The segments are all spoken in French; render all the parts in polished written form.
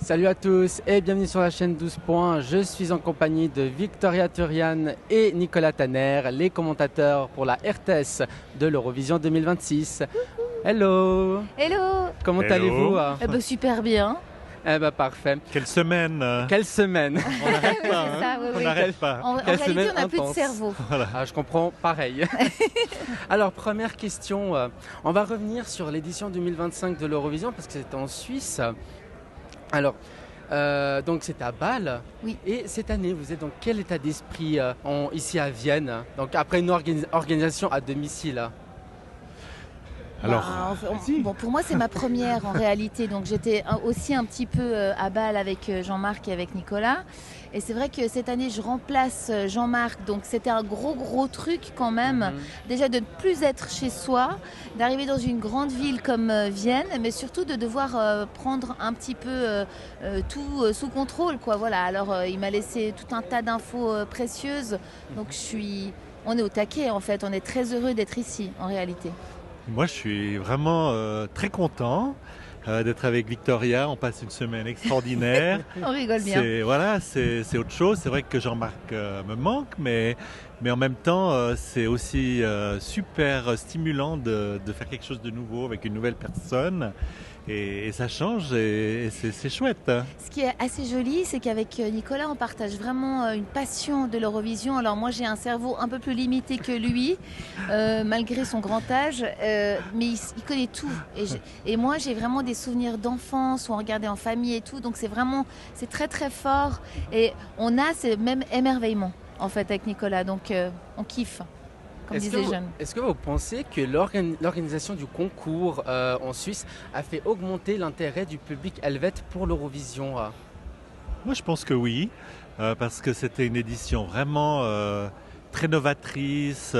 Salut à tous et bienvenue sur la chaîne 12 points. Je suis en compagnie de Victoria Turian et Nicolas Tanner, les commentateurs pour la RTS de l'Eurovision 2026. Hello. Hello. Comment Hello. allez-vous? Super bien. Eh ben parfait. Quelle semaine Quelle semaine. On n'arrête Oui, pas, c'est ça, oui, on oui. n'arrête pas. En Quelle réalité, semaine on n'a plus de intense. cerveau. Ah, je comprends, pareil. Alors, première question. On va revenir sur l'édition 2025 de l'Eurovision parce que c'était en Suisse. Alors, donc c'est à Bâle. Oui. Et cette année, vous êtes dans quel état d'esprit ici à Vienne? Donc après une organisation à domicile. Alors, Bon, pour moi, c'est ma première en réalité. Donc, j'étais aussi un petit peu à Bâle avec Jean-Marc et avec Nicolas. Et c'est vrai que cette année, je remplace Jean-Marc. Donc, c'était un gros truc quand même. Déjà, de ne plus être chez soi, d'arriver dans une grande ville comme Vienne, mais surtout de devoir prendre un petit peu tout sous contrôle, quoi. Voilà. Alors, il m'a laissé tout un tas d'infos précieuses. Donc, on est au taquet, en fait. On est très heureux d'être ici, en réalité. moi je suis vraiment très content d'être avec Victoria. On passe une semaine extraordinaire. On rigole bien. C'est autre chose. C'est vrai que Jean-Marc me manque, mais en même temps, c'est aussi super stimulant de faire quelque chose de nouveau avec une nouvelle personne. Et ça change et c'est chouette. Ce qui est assez joli, c'est qu'avec Nicolas, on partage vraiment une passion de l'Eurovision. Alors moi, j'ai un cerveau un peu plus limité que lui, malgré son grand âge, mais il connaît tout. Et moi, j'ai vraiment des souvenirs d'enfance où on regardait en famille et tout. Donc c'est très très fort. Et on a ce même émerveillement, en fait, avec Nicolas. Donc on kiffe. Comme disent les jeunes. Est-ce que vous pensez que l'organisation du concours en Suisse a fait augmenter l'intérêt du public helvète pour l'Eurovision? Moi, je pense que oui, parce que c'était une édition vraiment très novatrice.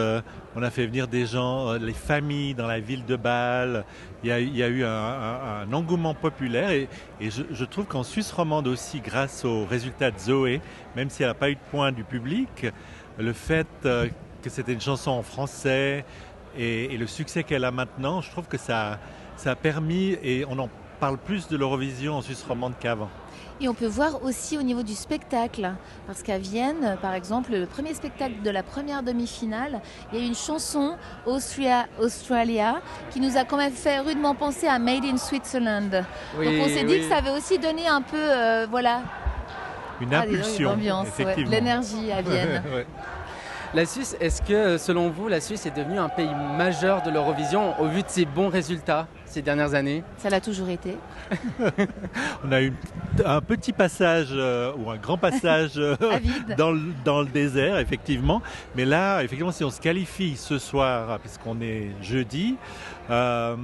On a fait venir des gens, les familles dans la ville de Bâle. Il y a eu un engouement populaire et je trouve qu'en Suisse romande aussi, grâce aux résultats de Zoé, même si elle n'a pas eu de points du public, le fait que c'était une chanson en français et le succès qu'elle a maintenant, je trouve que ça a permis, et on en parle plus de l'Eurovision en Suisse romande qu'avant. Et on peut voir aussi au niveau du spectacle, parce qu'à Vienne, par exemple, le premier spectacle de la première demi-finale, il y a eu une chanson Australia qui nous a quand même fait rudement penser à Made in Switzerland. Oui, donc on s'est dit que ça avait aussi donné un peu, Une impulsion, l'ambiance, effectivement. l'énergie à Vienne. Ouais. La Suisse, est-ce que selon vous, la Suisse est devenue un pays majeur de l'Eurovision au vu de ses bons résultats ces dernières années? Ça l'a toujours été. On a eu un petit passage ou un grand passage Avide. dans le désert, effectivement. Mais là, effectivement, si on se qualifie ce soir, puisqu'on est jeudi, ça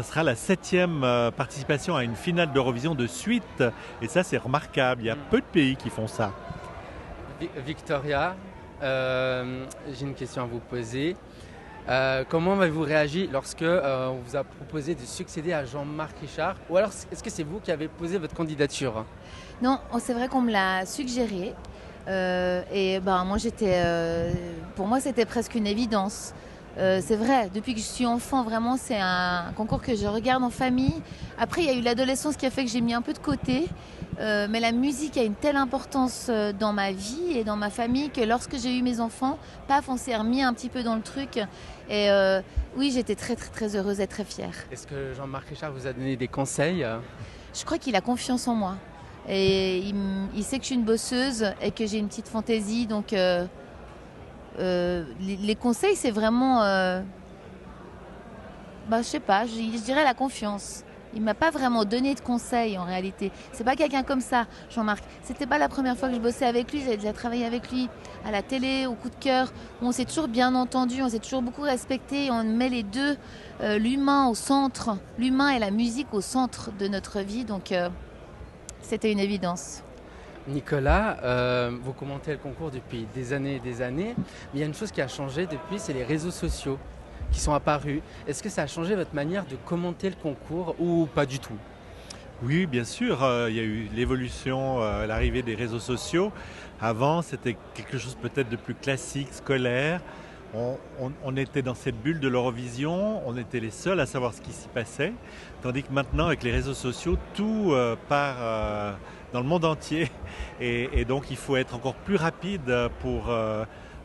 sera la 7e participation à une finale d'Eurovision de suite. Et ça, c'est remarquable. Il y a peu de pays qui font ça. Victoria, j'ai une question à vous poser. Comment avez-vous réagi lorsque on vous a proposé de succéder à Jean-Marc Richard? Ou alors est-ce que c'est vous qui avez posé votre candidature? Non, c'est vrai qu'on me l'a suggéré. Pour moi, c'était presque une évidence. C'est vrai, depuis que je suis enfant, vraiment, c'est un concours que je regarde en famille. Après, il y a eu l'adolescence qui a fait que j'ai mis un peu de côté. Mais la musique a une telle importance dans ma vie et dans ma famille que lorsque j'ai eu mes enfants, paf, on s'est remis un petit peu dans le truc. Et oui, j'étais très, très, très heureuse et très fière. Est-ce que Jean-Marc Richard vous a donné des conseils? Je crois qu'il a confiance en moi. Et il sait que je suis une bosseuse et que j'ai une petite fantaisie. Donc, les conseils, c'est vraiment... je sais pas, je dirais la confiance. Il m'a pas vraiment donné de conseils en réalité. C'est pas quelqu'un comme ça, Jean-Marc. C'était pas la première fois que je bossais avec lui. J'avais déjà travaillé avec lui à la télé, au coup de cœur. On s'est toujours bien entendu, on s'est toujours beaucoup respecté. On met les deux, l'humain au centre, l'humain et la musique au centre de notre vie. Donc c'était une évidence. Nicolas, vous commentez le concours depuis des années, mais il y a une chose qui a changé depuis, c'est les réseaux sociaux qui sont apparus. Est-ce que ça a changé votre manière de commenter le concours ou pas du tout? Oui, bien sûr, il y a eu l'évolution, l'arrivée des réseaux sociaux. Avant, c'était quelque chose peut-être de plus classique, scolaire. on était dans cette bulle de l'Eurovision, on était les seuls à savoir ce qui s'y passait, tandis que maintenant avec les réseaux sociaux, tout part dans le monde entier et donc il faut être encore plus rapide pour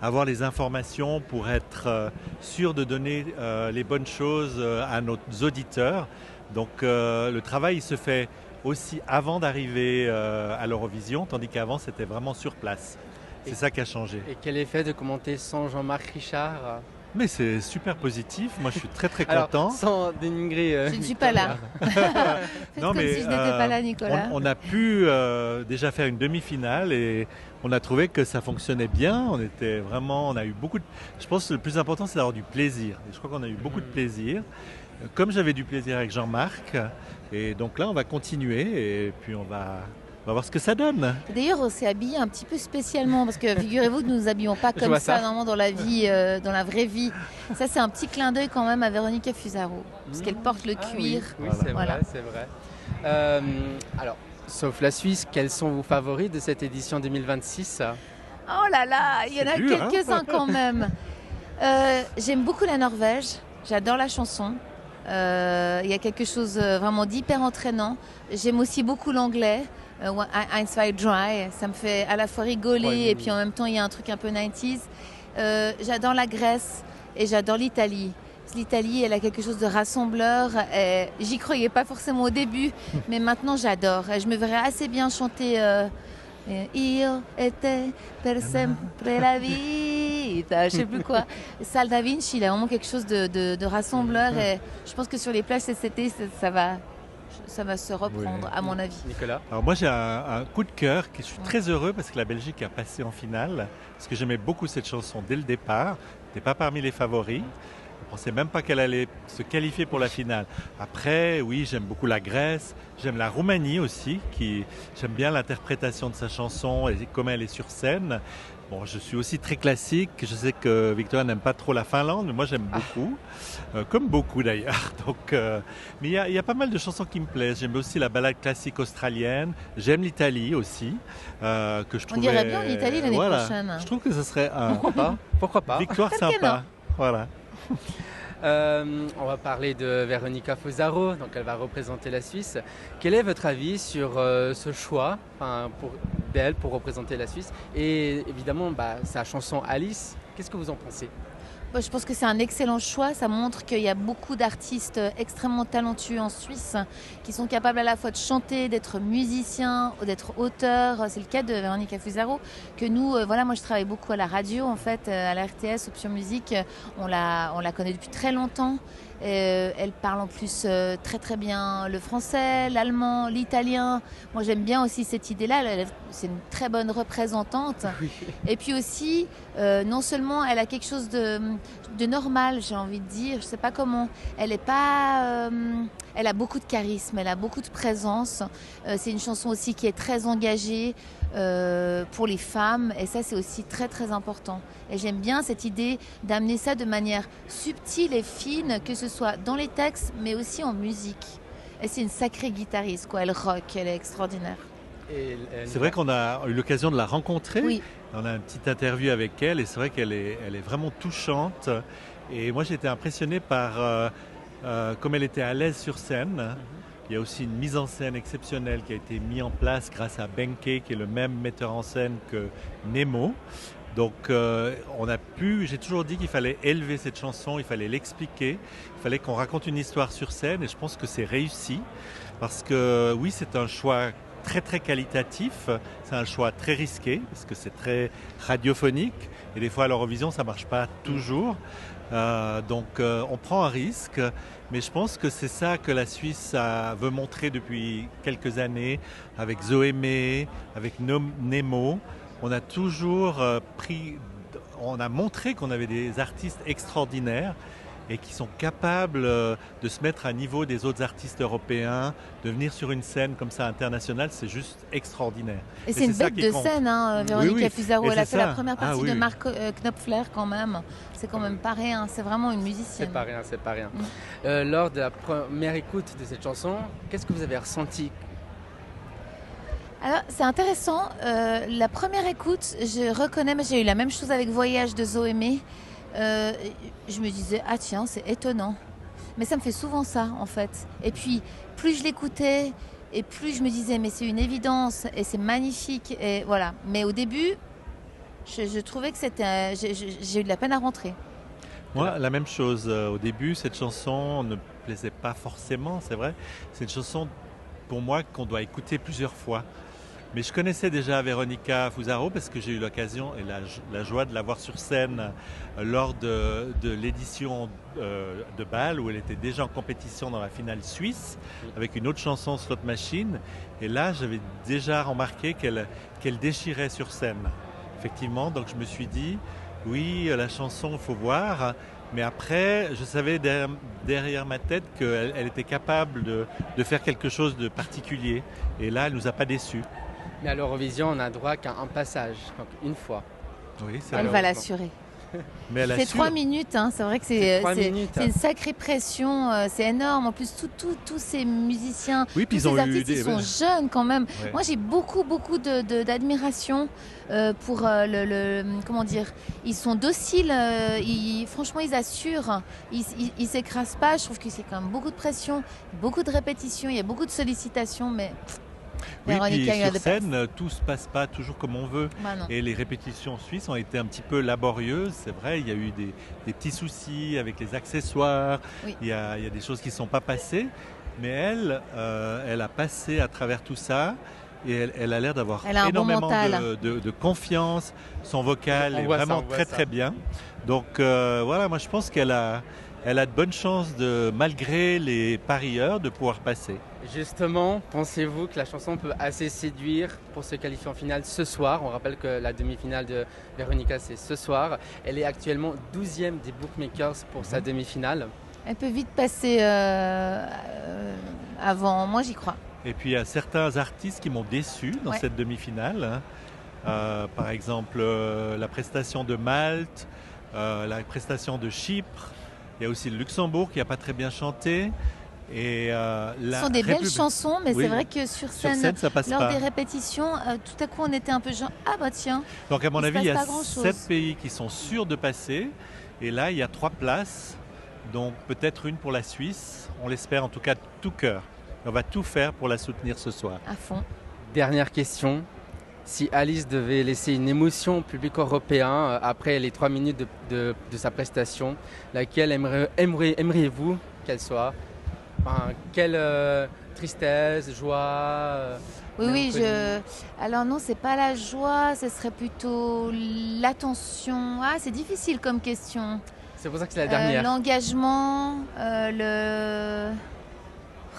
avoir les informations, pour être sûr de donner les bonnes choses à nos auditeurs. Donc le travail il se fait aussi avant d'arriver à l'Eurovision, tandis qu'avant c'était vraiment sur place. C'est ça qui a changé. Et quel effet de commenter sans Jean-Marc Richard? Mais c'est super positif, moi je suis très très Alors, content. sans dénigrer. Je ne suis pas là. Faites Non, comme mais, si je n'étais pas là, Nicolas. On a pu déjà faire une demi-finale et on a trouvé que ça fonctionnait bien. On a eu beaucoup de... Je pense que le plus important c'est d'avoir du plaisir. Et je crois qu'on a eu beaucoup de plaisir. Comme j'avais du plaisir avec Jean-Marc, et donc là on va continuer et puis on va voir ce que ça donne. D'ailleurs, on s'est habillé un petit peu spécialement parce que figurez-vous que nous ne nous habillons pas comme ça normalement dans la vie, dans la vraie vie. Ça, c'est un petit clin d'œil quand même à Véronica Fusaro parce qu'elle porte le cuir. Oui, c'est vrai, c'est vrai. Alors, sauf la Suisse, quels sont vos favoris de cette édition 2026? Oh là là, il y en a dur, quelques-uns quand même. J'aime beaucoup la Norvège, j'adore la chanson. Il y a quelque chose vraiment d'hyper entraînant. J'aime aussi beaucoup l'anglais. Eins, zwei, drei, ça me fait à la fois rigoler et puis en même temps il y a un truc un peu 90s. J'adore la Grèce et j'adore l'Italie. L'Italie, elle a quelque chose de rassembleur. J'y croyais pas forcément au début, mais maintenant j'adore. Je me verrais assez bien chanter Io e te per sempre la vita, je sais plus quoi. Sal da Vinci, il a vraiment quelque chose de rassembleur et je pense que sur les plages cet été, ça va se reprendre, à mon avis. Nicolas? Alors moi j'ai un coup de cœur, je suis très heureux parce que la Belgique a passé en finale, parce que j'aimais beaucoup cette chanson dès le départ, n'était pas parmi les favoris. Je ne pensais même pas qu'elle allait se qualifier pour la finale. Après, oui, j'aime beaucoup la Grèce, j'aime la Roumanie aussi, j'aime bien l'interprétation de sa chanson et comment elle est sur scène. Bon, je suis aussi très classique, je sais que Victoria n'aime pas trop la Finlande, mais moi j'aime beaucoup, comme beaucoup d'ailleurs. Donc, mais il y a pas mal de chansons qui me plaisent. J'aime aussi la ballade classique australienne, j'aime l'Italie aussi, que je trouvais... On dirait bien l'Italie l'année prochaine. Je trouve que ce serait Pourquoi pas victoire sympa. Voilà. On va parler de Véronica Fusaro, donc elle va représenter la Suisse. Quel est votre avis sur ce choix d'elle pour représenter la Suisse et évidemment sa chanson Alice? Qu'est-ce que vous en pensez? Je pense que c'est un excellent choix. Ça montre qu'il y a beaucoup d'artistes extrêmement talentueux en Suisse qui sont capables à la fois de chanter, d'être musiciens, d'être auteurs. C'est le cas de Véronica Fusaro que nous, moi je travaille beaucoup à la radio en fait, à la RTS, Option Musique. On la connaît depuis très longtemps. Elle parle en plus très très bien le français, l'allemand, l'italien. Moi j'aime bien aussi cette idée-là, c'est une très bonne représentante. Oui. Et puis aussi, non seulement elle a quelque chose de normal, j'ai envie de dire, je sais pas comment, elle a beaucoup de charisme, elle a beaucoup de présence. C'est une chanson aussi qui est très engagée pour les femmes et ça c'est aussi très très important. Et j'aime bien cette idée d'amener ça de manière subtile et fine, que ce soit dans les textes mais aussi en musique. Et c'est une sacrée guitariste, quoi. Elle rock, elle est extraordinaire. C'est vrai qu'on a eu l'occasion de la rencontrer. Oui. On a une petite interview avec elle et c'est vrai qu'elle est vraiment touchante. Et moi j'ai été impressionné par comme elle était à l'aise sur scène. Il y a aussi une mise en scène exceptionnelle qui a été mise en place grâce à Benke, qui est le même metteur en scène que Nemo. Donc j'ai toujours dit qu'il fallait élever cette chanson, il fallait l'expliquer, il fallait qu'on raconte une histoire sur scène et je pense que c'est réussi. Parce que oui, c'est un choix très très qualitatif, c'est un choix très risqué parce que c'est très radiophonique et des fois à l'Eurovision ça ne marche pas toujours. Donc on prend un risque, mais je pense que c'est ça que la Suisse veut montrer depuis quelques années avec Zoémé, avec Nemo. On a toujours on a montré qu'on avait des artistes extraordinaires et qui sont capables de se mettre à niveau des autres artistes européens, de venir sur une scène comme ça internationale, c'est juste extraordinaire. Et c'est une bête de scène, Véronica Fusaro. Elle a fait la première partie de Marc Knopfler quand même. C'est quand même pas rien, c'est vraiment une musicienne. C'est pas rien. Lors de la première écoute de cette chanson, qu'est-ce que vous avez ressenti? Alors, c'est intéressant. La première écoute, je reconnais, mais j'ai eu la même chose avec Voyage de Zoémé. euh, je me disais, ah tiens, c'est étonnant. Mais ça me fait souvent ça, en fait. Et puis, plus je l'écoutais, et plus je me disais, mais c'est une évidence, et c'est magnifique, et voilà. Mais au début, je trouvais que c'était... J'ai eu de la peine à rentrer. Moi, la même chose. Au début, cette chanson ne plaisait pas forcément, c'est vrai. C'est une chanson, pour moi, qu'on doit écouter plusieurs fois. Mais je connaissais déjà Véronica Fusaro parce que j'ai eu l'occasion et la joie de la voir sur scène lors de l'édition de Bâle où elle était déjà en compétition dans la finale suisse avec une autre chanson, Slot Machine. Et là, j'avais déjà remarqué qu'elle déchirait sur scène. Effectivement, donc je me suis dit, oui, la chanson, il faut voir. Mais après, je savais derrière ma tête qu'elle était capable de faire quelque chose de particulier. Et là, elle ne nous a pas déçus. Mais à l'Eurovision, on n'a droit qu'à un passage, donc une fois. Oui, c'est Elle vrai. va l'assurer. Mais elle C'est assure. 3 minutes, hein. C'est vrai que C'est 3 c'est minutes. une sacrée pression, c'est énorme. En plus, tous ces musiciens, Oui, puis tous ils ont ces eu artistes, des- ils sont jeunes quand même. Ouais. Moi, j'ai beaucoup d'admiration pour comment dire, ils sont dociles, franchement, ils assurent, ils s'écrasent pas. Je trouve que c'est quand même beaucoup de pression, beaucoup de répétitions, il y a beaucoup de sollicitations, mais Oui, puis Véronica, sur scène, tout se passe pas toujours comme on veut. bah non. Et les répétitions suisses ont été un petit peu laborieuses, c'est vrai. Il y a eu des petits soucis avec les accessoires. Oui. Il y a des choses qui ne sont pas passées. Mais elle a passé à travers tout ça. Et elle a l'air d'avoir Elle a un bon énormément mental. de confiance. Son vocal On est voit ça, vraiment on voit très ça. très bien. Donc voilà, moi je pense qu'elle a de bonnes chances, malgré les parieurs, de pouvoir passer. Justement, pensez-vous que la chanson peut assez séduire pour se qualifier en finale ce soir? On rappelle que la demi-finale de Véronica, c'est ce soir. Elle est actuellement 12e des bookmakers pour sa demi-finale. Elle peut vite passer avant. Moi, j'y crois. Et puis il y a certains artistes qui m'ont déçu dans Ouais. cette demi-finale. Par exemple, la prestation de Malte, la prestation de Chypre. Il y a aussi le Luxembourg qui n'a pas très bien chanté. Et Ce sont des belles chansons, mais Oui. c'est vrai que sur Sur scène, scène, ça passe lors pas. des répétitions, tout à coup, on était un peu genre, ah bah tiens. Donc à mon il se avis, il y passe a pas grand-chose. 7 pays qui sont sûrs de passer. Et là, il y a 3 places. Donc peut-être une pour la Suisse. On l'espère en tout cas de tout cœur. On va tout faire pour la soutenir ce soir. À fond. Dernière question. Si Alice devait laisser une émotion au public européen après les 3 minutes de sa prestation, laquelle aimeriez-vous qu'elle soit? Enfin, quelle tristesse, joie Oui, mélancolie? alors non, c'est pas la joie, ce serait plutôt l'attention. Ah, c'est difficile comme question. C'est pour ça que c'est la dernière. L'engagement, le.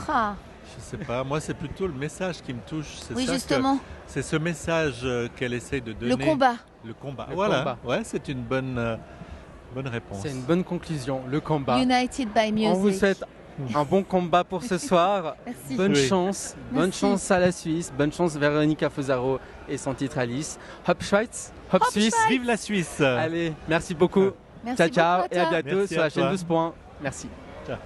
Ah, Je sais pas, moi c'est plutôt le message qui me touche. C'est oui, ça justement, c'est ce message qu'elle essaie de donner. le combat. Le combat. Le Voilà, combat. ouais, c'est une bonne réponse. C'est une bonne conclusion, le combat. United by Music. On vous souhaite un bon combat pour ce soir. Merci. Bonne Oui. chance, bonne Merci. chance à la Suisse, bonne chance Véronica Fusaro et son titre Alice. Hop Schweiz, hop Suisse. Vive la Suisse. Allez, merci beaucoup. Merci Ciao ciao beaucoup à et à toi. bientôt Merci sur à la chaîne toi. 12 points. Merci. Ciao.